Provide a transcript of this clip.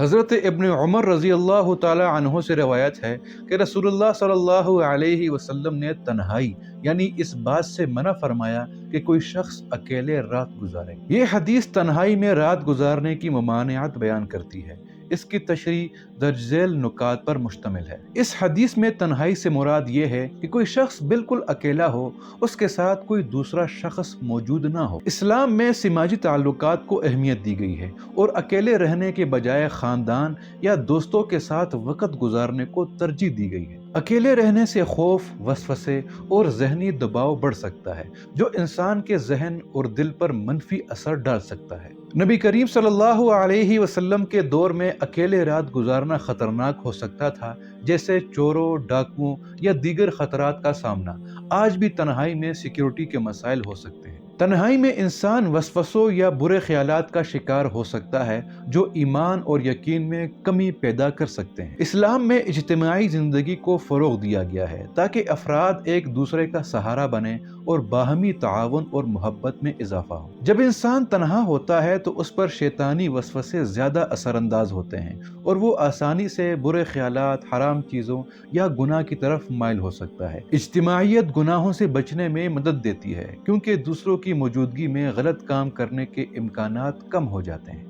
حضرت ابن عمر رضی اللہ تعالی عنہ سے روایت ہے کہ رسول اللہ صلی اللہ علیہ وسلم نے تنہائی یعنی اس بات سے منع فرمایا کہ کوئی شخص اکیلے رات گزارے۔ یہ حدیث تنہائی میں رات گزارنے کی ممانعت بیان کرتی ہے۔ اس کی تشریح درج ذیل نکات پر مشتمل ہے۔ اس حدیث میں تنہائی سے مراد یہ ہے کہ کوئی شخص بالکل اکیلا ہو، اس کے ساتھ کوئی دوسرا شخص موجود نہ ہو۔ اسلام میں سماجی تعلقات کو اہمیت دی گئی ہے اور اکیلے رہنے کے بجائے خاندان یا دوستوں کے ساتھ وقت گزارنے کو ترجیح دی گئی ہے۔ اکیلے رہنے سے خوف، وسوسے اور ذہنی دباؤ بڑھ سکتا ہے، جو انسان کے ذہن اور دل پر منفی اثر ڈال سکتا ہے۔ نبی کریم صلی اللہ علیہ وسلم کے دور میں اکیلے رات گزارنا خطرناک ہو سکتا تھا، جیسے چوروں، ڈاکوؤں یا دیگر خطرات کا سامنا۔ آج بھی تنہائی میں سیکیورٹی کے مسائل ہو سکتے ہیں۔ تنہائی میں انسان وسوسوں یا برے خیالات کا شکار ہو سکتا ہے، جو ایمان اور یقین میں کمی پیدا کر سکتے ہیں۔ اسلام میں اجتماعی زندگی کو فروغ دیا گیا ہے تاکہ افراد ایک دوسرے کا سہارا بنیں اور باہمی تعاون اور محبت میں اضافہ ہو۔ جب انسان تنہا ہوتا ہے تو اس پر شیطانی وسوسے زیادہ اثر انداز ہوتے ہیں اور وہ آسانی سے برے خیالات، حرام چیزوں یا گناہ کی طرف مائل ہو سکتا ہے۔ اجتماعیت گناہوں سے بچنے میں مدد دیتی ہے کیونکہ دوسروں کی موجودگی میں غلط کام کرنے کے امکانات کم ہو جاتے ہیں۔